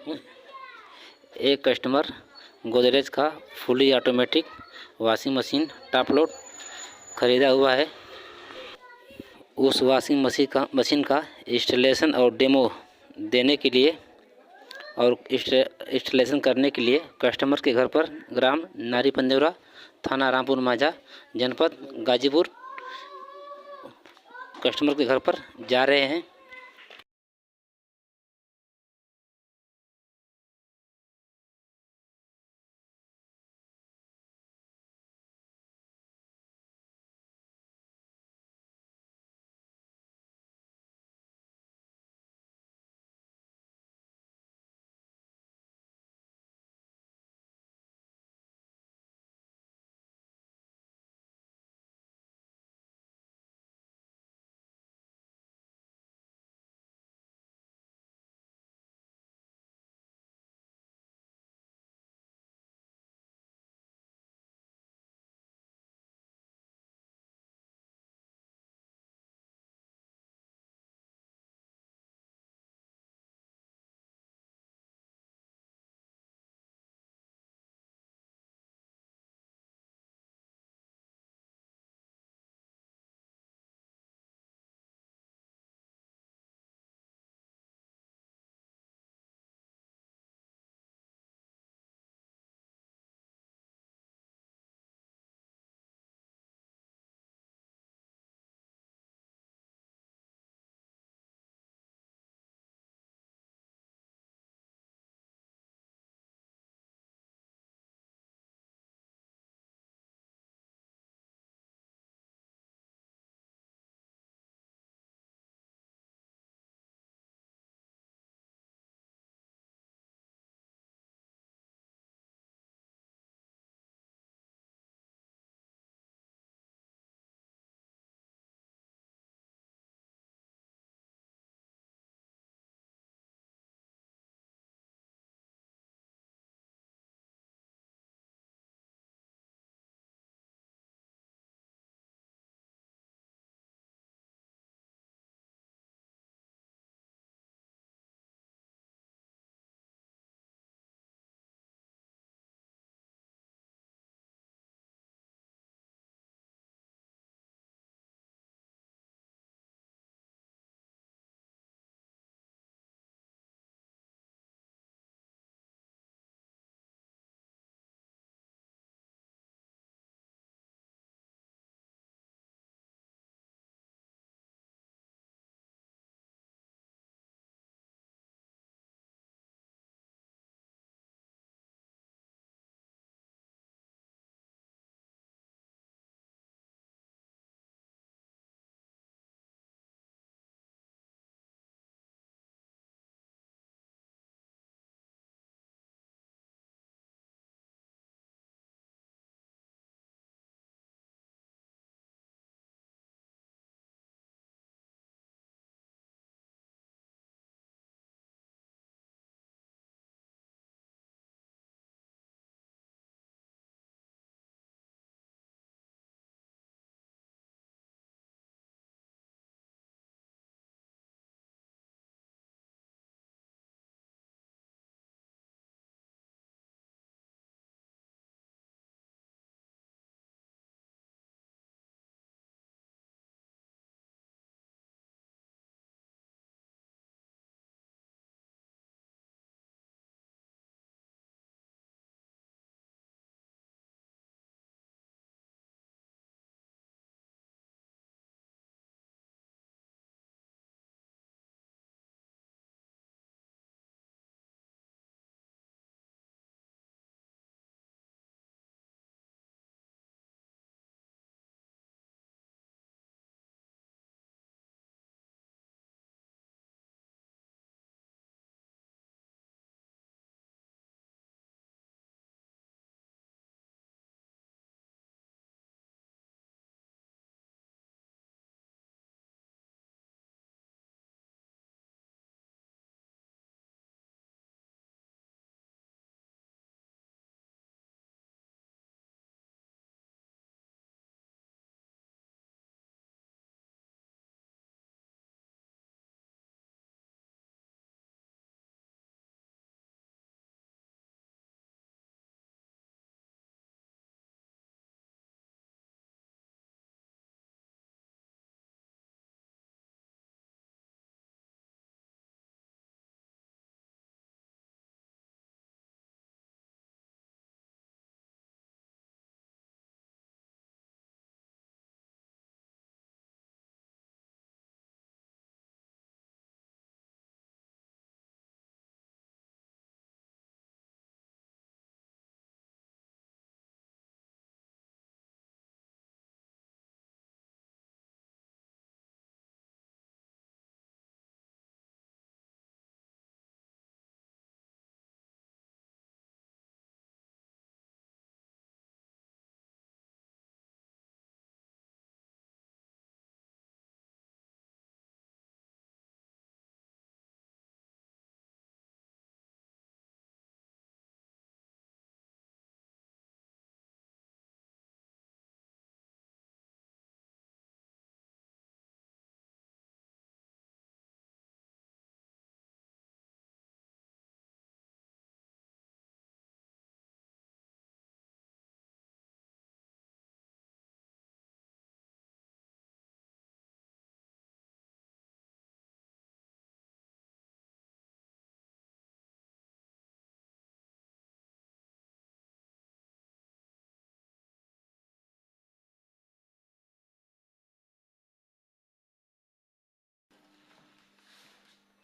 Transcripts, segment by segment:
एक कस्टमर गोदरेज का fully automatic washing machine top load ख़रीदा हुआ है। उस वॉशिंग मशीन का इंस्टॉलेशन और डेमो देने के लिए और इंस्टॉलेशन करने के लिए कस्टमर के घर पर ग्राम नारी पंजौरा, थाना रामपुर मांझा, जनपद गाजीपुर कस्टमर के घर पर जा रहे हैं।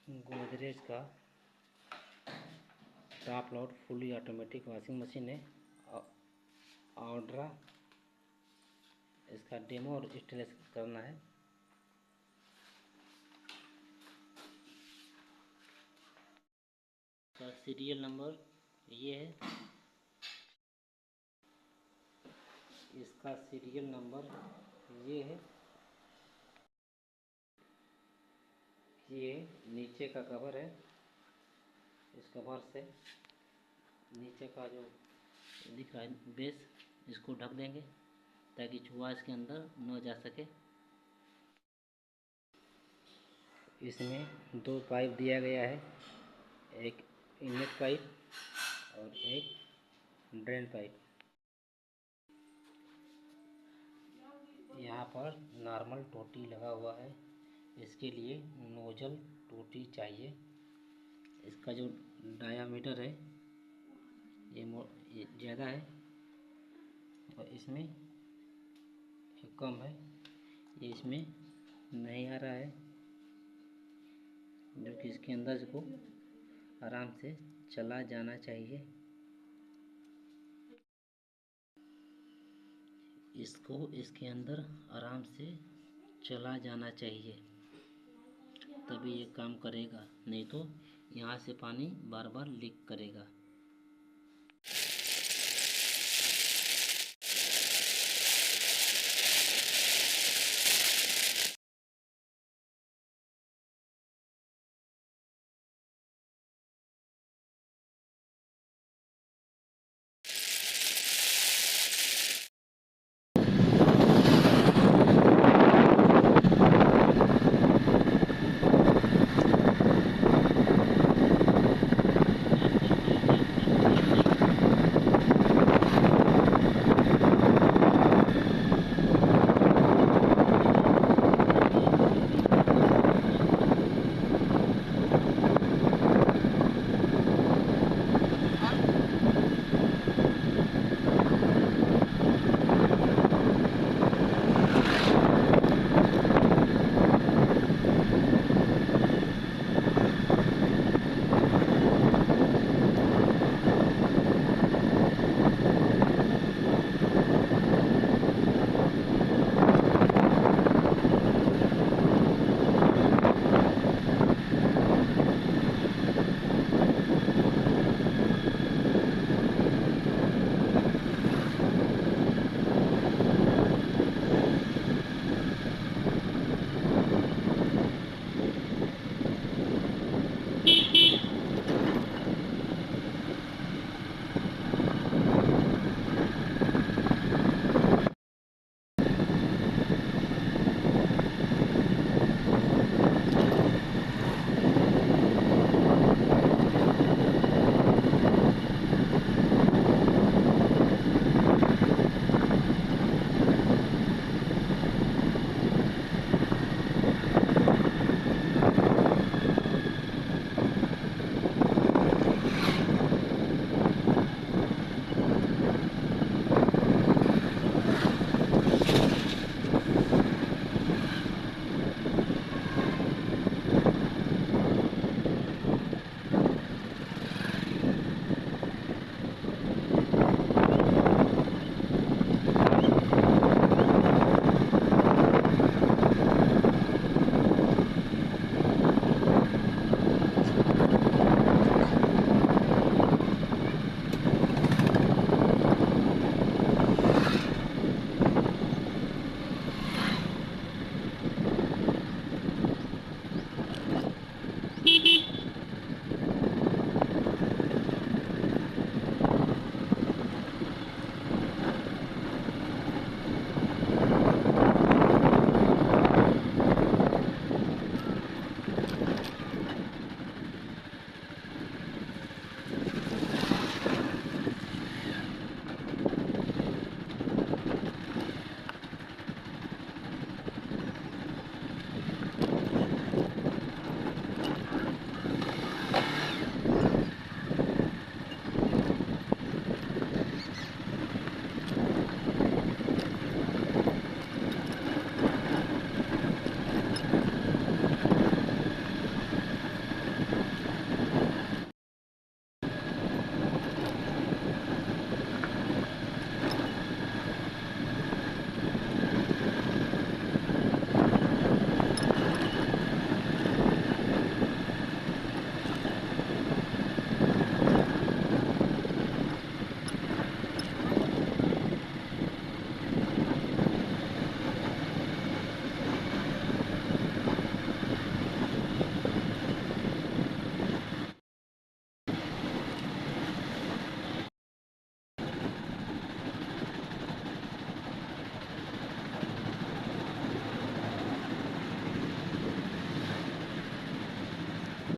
गोदरेज का top load fully automatic washing machine है। ऑर्डर इसका डेमो और इंस्टॉलेशन करना है। इसका सीरियल नंबर ये है। इसका सीरियल नंबर ये है। ये नीचे का कवर है। इस कवर से नीचे का जो दिख रहा है बेस, इसको ढक देंगे ताकि चूहा इसके अंदर न जा सके। इसमें दो पाइप दिया गया है, एक इनलेट पाइप और एक ड्रेन पाइप। यहाँ पर नॉर्मल टोटी लगा हुआ है, इसके लिए नोजल टोटी चाहिए। इसका जो डायामीटर है ये ज़्यादा है और इसमें कम है, ये इसमें नहीं आ रहा है, जो कि इसके अंदर को आराम से चला जाना चाहिए। इसको इसके अंदर आराम से चला जाना चाहिए, तभी ये काम करेगा, नहीं तो यहाँ से पानी बार बार लीक करेगा।